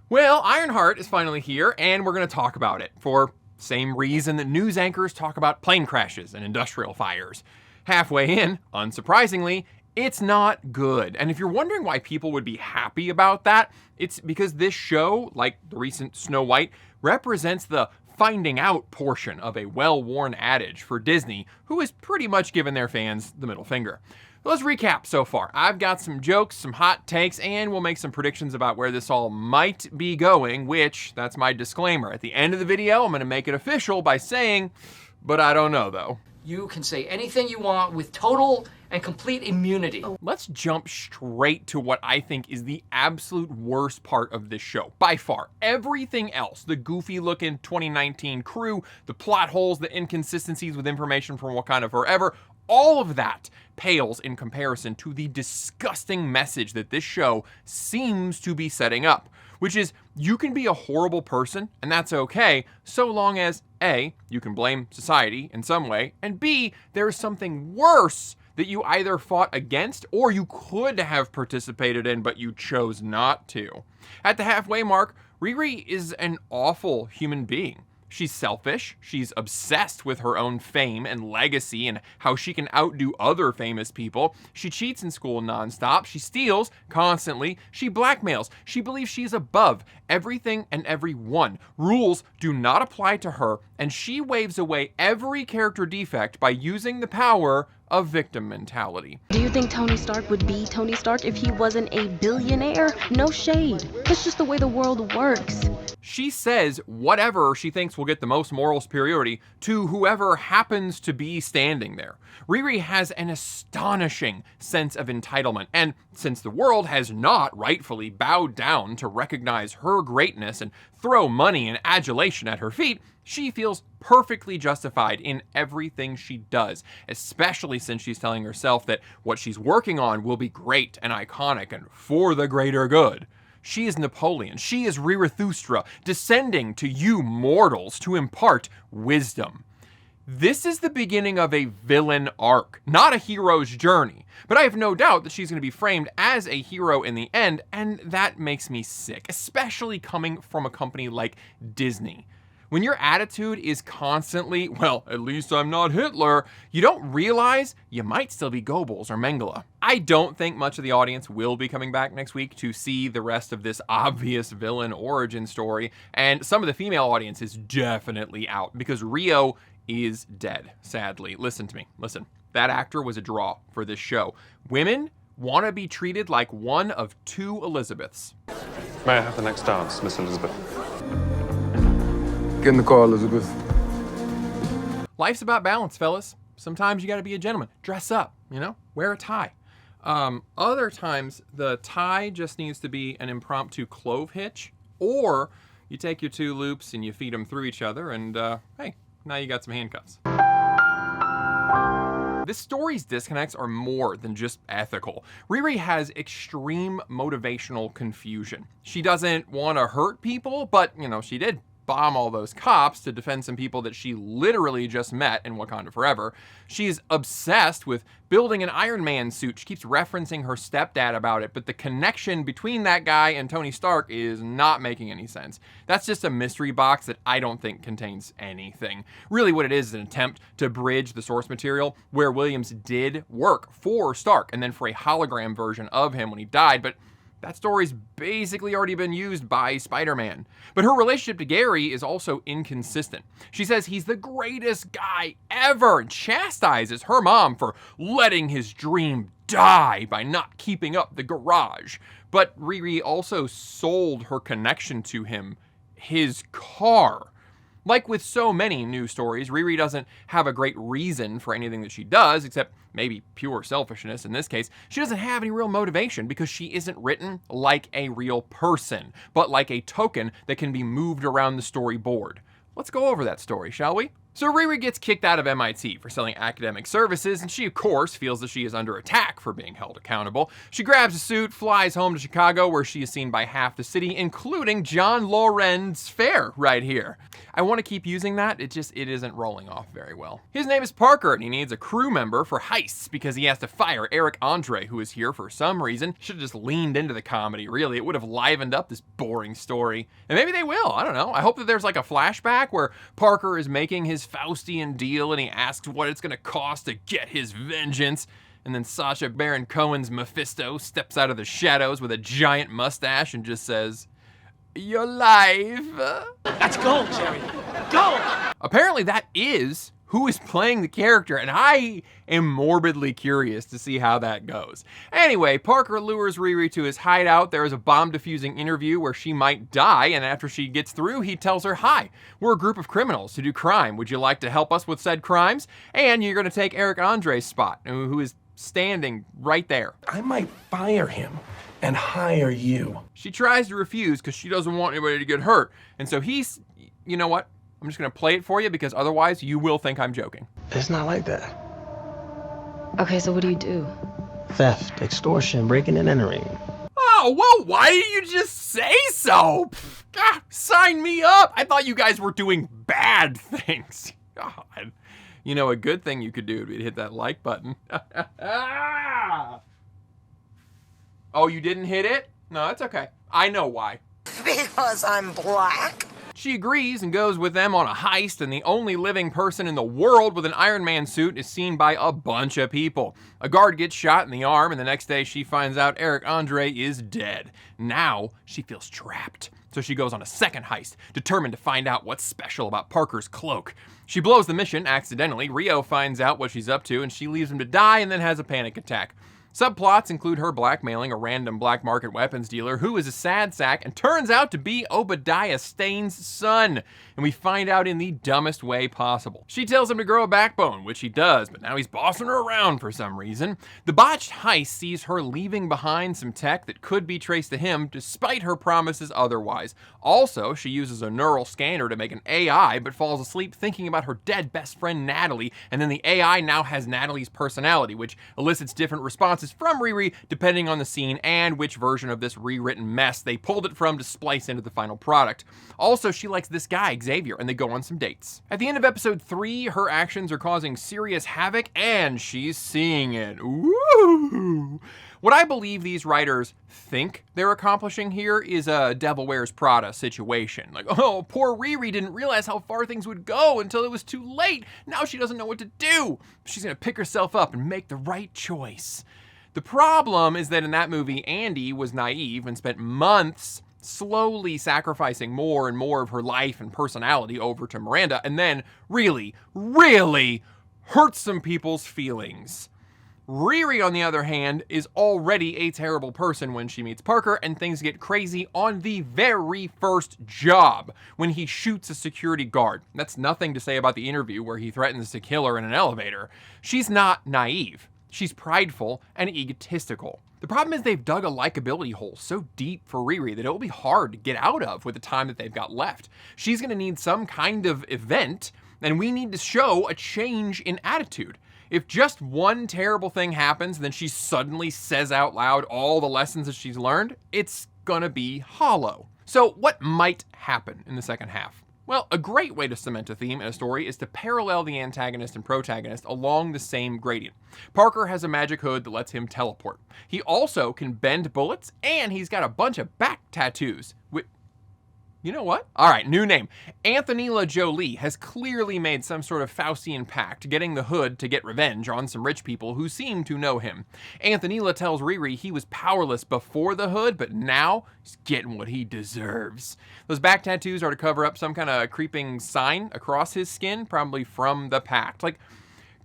Well, Ironheart is finally here, and we're going to talk about it for same reason that news anchors talk about plane crashes and industrial fires. Halfway in, unsurprisingly, it's not good. And if you're wondering why people would be happy about that, it's because this show, like the recent Snow White, represents the finding out portion of a well-worn adage for Disney, who has pretty much given their fans the middle finger. Let's recap so far. I've got some jokes, some hot takes, and we'll make some predictions about where this all might be going, which, that's my disclaimer. At the end of the video, I'm going to make it official by saying, but I don't know though. You can say anything you want with total and complete immunity. Let's jump straight to what I think is the absolute worst part of this show, by far. Everything else, the goofy looking 2019 crew, the plot holes, the inconsistencies with information from Wakanda Forever, all of that pales in comparison to the disgusting message that this show seems to be setting up, which is you can be a horrible person, and that's okay, so long as A, you can blame society in some way, and B, there is something worse that you either fought against or you could have participated in, but you chose not to. At the halfway mark, Riri is an awful human being. She's selfish, she's obsessed with her own fame and legacy and how she can outdo other famous people. She cheats in school nonstop, she steals constantly, she blackmails, she believes she is above everything and everyone. Rules do not apply to her, and she waves away every character defect by using the power of victim mentality. Do you think Tony Stark would be Tony Stark if he wasn't a billionaire? No shade. That's just the way the world works. She says whatever she thinks will get the most moral superiority to whoever happens to be standing there. Riri has an astonishing sense of entitlement, and since the world has not rightfully bowed down to recognize her greatness and throw money and adulation at her feet, she feels perfectly justified in everything she does, especially since she's telling herself that what she's working on will be great and iconic and for the greater good. She is Napoleon. She is Zarathustra, descending to you mortals to impart wisdom. This is the beginning of a villain arc, not a hero's journey. But I have no doubt that she's going to be framed as a hero in the end, and that makes me sick, especially coming from a company like Disney. When your attitude is constantly, well, at least I'm not Hitler, you don't realize you might still be Goebbels or Mengele. I don't think much of the audience will be coming back next week to see the rest of this obvious villain origin story, and some of the female audience is definitely out because Rio is dead, sadly. Listen to me, listen. That actor was a draw for this show. Women want to be treated like one of two Elizabeths. May I have the next dance, Miss Elizabeth? Get in the car, Elizabeth. Life's about balance, fellas. Sometimes you gotta be a gentleman. Dress up, you know? Wear a tie. Other times, the tie just needs to be an impromptu clove hitch, or you take your two loops and you feed them through each other, and hey, now you got some handcuffs. This story's disconnects are more than just ethical. Riri has extreme motivational confusion. She doesn't want to hurt people, but, you know, she did bomb all those cops to defend some people that she literally just met in Wakanda Forever. She's obsessed with building an Iron Man suit. She keeps referencing her stepdad about it, but the connection between that guy and Tony Stark is not making any sense. That's just a mystery box that I don't think contains anything. Really what it is an attempt to bridge the source material where Williams did work for Stark and then for a hologram version of him when he died, but that story's basically already been used by Spider-Man. But her relationship to Gary is also inconsistent. She says he's the greatest guy ever and chastises her mom for letting his dream die by not keeping up the garage. But Riri also sold her connection to him, his car. Like with so many news stories, Riri doesn't have a great reason for anything that she does, except maybe pure selfishness. In this case, she doesn't have any real motivation because she isn't written like a real person, but like a token that can be moved around the storyboard. Let's go over that story, shall we? So Riri gets kicked out of MIT for selling academic services, and she of course feels that she is under attack for being held accountable. She grabs a suit, flies home to Chicago, where she is seen by half the city, including John Lorenz Fair right here. I want to keep using that, it isn't rolling off very well. His name is Parker, and he needs a crew member for heists because he has to fire Eric Andre, who is here for some reason. Should have just leaned into the comedy, really. It would have livened up this boring story. And maybe they will, I don't know. I hope that there's like a flashback where Parker is making his Faustian deal and he asks what it's gonna cost to get his vengeance. And then Sacha Baron Cohen's Mephisto steps out of the shadows with a giant mustache and just says, "Your life." That's gold, Jerry. Gold! Apparently that is who is playing the character, and I am morbidly curious to see how that goes. Anyway, Parker lures Riri to his hideout. There is a bomb-defusing interview where she might die, and after she gets through, he tells her, "Hi, we're a group of criminals who do crime. Would you like to help us with said crimes? And you're gonna take Eric Andre's spot," who is standing right there. I might fire him and hire you. She tries to refuse because she doesn't want anybody to get hurt. And so he's, you know what? I'm just gonna play it for you because otherwise you will think I'm joking. It's not like that. Okay, so what do you do? Theft, extortion, breaking and entering. Oh, well, why didn't you just say so? God, sign me up. I thought you guys were doing bad things. God. You know, a good thing you could do would be to hit that like button. Oh, you didn't hit it? No, that's okay. I know why. Because I'm black? She agrees and goes with them on a heist, and the only living person in the world with an Iron Man suit is seen by a bunch of people. A guard gets shot in the arm, and the next day she finds out Eric Andre is dead. Now she feels trapped. So she goes on a second heist, determined to find out what's special about Parker's cloak. She blows the mission accidentally. Rio finds out what she's up to, and she leaves him to die and then has a panic attack. Subplots include her blackmailing a random black market weapons dealer who is a sad sack and turns out to be Obadiah Stane's son. And we find out in the dumbest way possible. She tells him to grow a backbone, which he does, but now he's bossing her around for some reason. The botched heist sees her leaving behind some tech that could be traced to him despite her promises otherwise. Also, she uses a neural scanner to make an AI, but falls asleep thinking about her dead best friend Natalie, and then the AI now has Natalie's personality, which elicits different responses from Riri depending on the scene and which version of this rewritten mess they pulled it from to splice into the final product. Also, she likes this guy, Xavier, and they go on some dates. At the end of episode 3, her actions are causing serious havoc, and she's seeing it. Ooh! What I believe these writers think they're accomplishing here is a Devil Wears Prada situation. Like, oh, poor Riri didn't realize how far things would go until it was too late. Now she doesn't know what to do. She's gonna pick herself up and make the right choice. The problem is that in that movie, Andy was naive and spent months slowly sacrificing more and more of her life and personality over to Miranda, and then really hurt some people's feelings. Riri, on the other hand, is already a terrible person when she meets Parker, and things get crazy on the very first job, when he shoots a security guard. That's nothing to say about the interview where he threatens to kill her in an elevator. She's not naive. She's prideful and egotistical. The problem is they've dug a likability hole so deep for Riri that it will be hard to get out of with the time that they've got left. She's gonna need some kind of event, and we need to show a change in attitude. If just one terrible thing happens, then she suddenly says out loud all the lessons that she's learned, it's gonna be hollow. So what might happen in the second half? Well, a great way to cement a theme in a story is to parallel the antagonist and protagonist along the same gradient. Parker has a magic hood that lets him teleport. He also can bend bullets, and he's got a bunch of back tattoos. You know what? All right, new name. Anthonila Jolie has clearly made some sort of Faustian pact, getting the hood to get revenge on some rich people who seem to know him. Anthonila tells Riri he was powerless before the hood, but now he's getting what he deserves. Those back tattoos are to cover up some kind of creeping sign across his skin, probably from the pact. Like,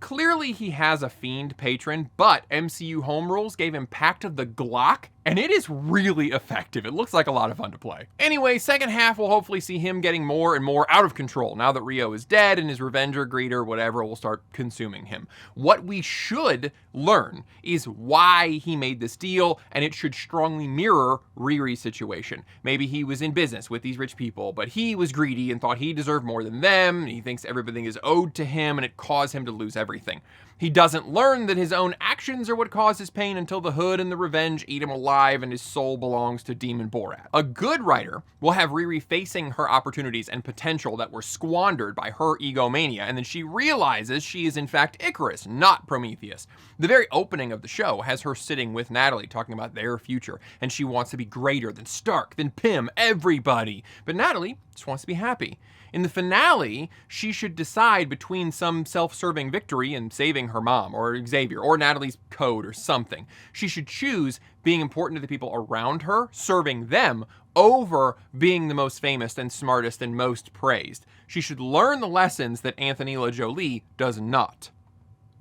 clearly he has a fiend patron, but MCU home rules gave him Pact of the Glock And it is really effective. It looks like a lot of fun to play. Anyway, second half we'll hopefully see him getting more and more out of control now that Rio is dead and his revenge or greed or whatever will start consuming him. What we should learn is why he made this deal, and it should strongly mirror Riri's situation. Maybe he was in business with these rich people, but he was greedy and thought he deserved more than them, and he thinks everything is owed to him, and it caused him to lose everything. He doesn't learn that his own actions are what cause his pain until the hood and the revenge eat him alive and his soul belongs to Demon Borat. A good writer will have Riri facing her opportunities and potential that were squandered by her egomania, and then she realizes she is in fact Icarus, not Prometheus. The very opening of the show has her sitting with Natalie talking about their future, and she wants to be greater than Stark, than Pym, everybody. But Natalie just wants to be happy. In the finale, she should decide between some self-serving victory and saving her mom, or Xavier, or Natalie's code, or something. She should choose being important to the people around her, serving them, over being the most famous and smartest and most praised. She should learn the lessons that Antonella Jolie does not.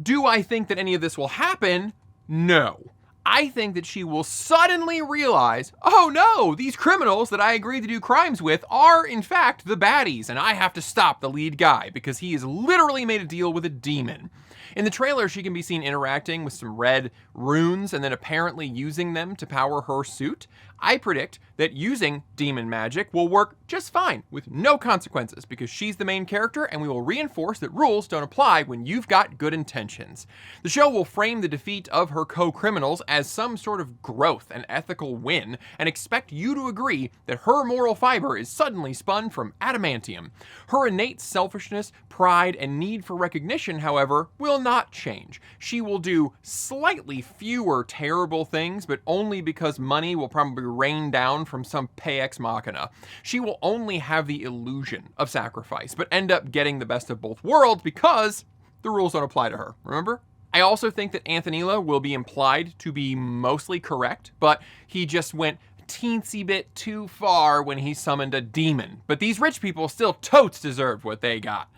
Do I think that any of this will happen? No. I think that she will suddenly realize, oh no, these criminals that I agreed to do crimes with are in fact the baddies, and I have to stop the lead guy because he has literally made a deal with a demon. In the trailer, she can be seen interacting with some red runes and then apparently using them to power her suit. I predict that using demon magic will work just fine with no consequences because she's the main character, and we will reinforce that rules don't apply when you've got good intentions. The show will frame the defeat of her co-criminals as some sort of growth and ethical win and expect you to agree that her moral fiber is suddenly spun from adamantium. Her innate selfishness, pride, and need for recognition, however, will not change. She will do slightly fewer terrible things, but only because money will probably rain down from some pay ex machina. She will only have the illusion of sacrifice, but end up getting the best of both worlds because the rules don't apply to her, remember? I also think that Antonella will be implied to be mostly correct, but he just went teensy bit too far when he summoned a demon. But these rich people still totes deserved what they got.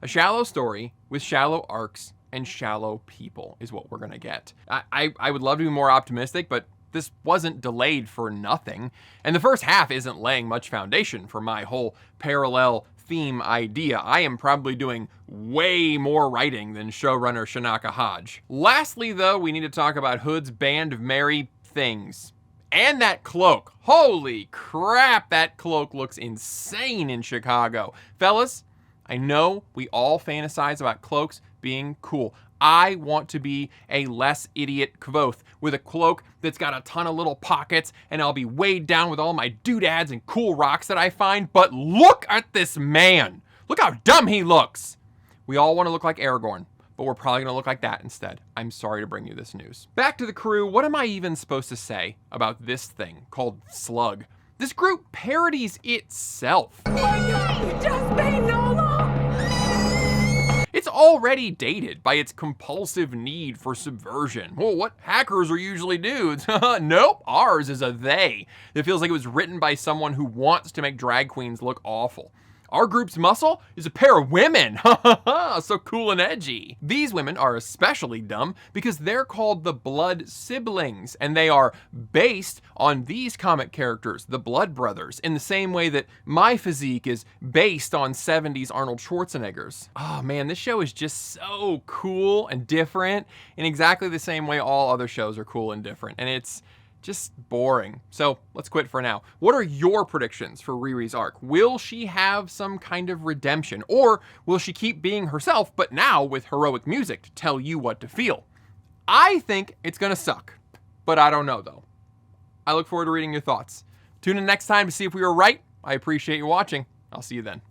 A shallow story with shallow arcs and shallow people is what we're gonna get. I would love to be more optimistic, but this wasn't delayed for nothing. And the first half isn't laying much foundation for my whole parallel theme idea. I am probably doing way more writing than showrunner Shanaka Hodge. Lastly, though, we need to talk about Hood's band of merry things. And that cloak. Holy crap, that cloak looks insane in Chicago. Fellas, I know we all fantasize about cloaks being cool. I want to be a less idiot Kvoth with a cloak that's got a ton of little pockets, and I'll be weighed down with all my doodads and cool rocks that I find. But look at this man. Look how dumb he looks. We all want to look like Aragorn, but we're probably going to look like that instead. I'm sorry to bring you this news. Back to the crew. What am I even supposed to say about this thing called Slug? This group parodies itself. It's already dated by its compulsive need for subversion. Well, what hackers are usually dudes. Nope, ours is a they. It feels like it was written by someone who wants to make drag queens look awful. Our group's muscle is a pair of women. So cool and edgy. These women are especially dumb because they're called the Blood Siblings, and they are based on these comic characters, the Blood Brothers, in the same way that my physique is based on 70s Arnold Schwarzenegger's. Oh man, this show is just so cool and different in exactly the same way all other shows are cool and different, and it's just boring. So let's quit for now. What are your predictions for Riri's arc? Will she have some kind of redemption, or will she keep being herself, but now with heroic music to tell you what to feel? I think it's gonna suck, but I don't know though. I look forward to reading your thoughts. Tune in next time to see if we were right. I appreciate you watching. I'll see you then.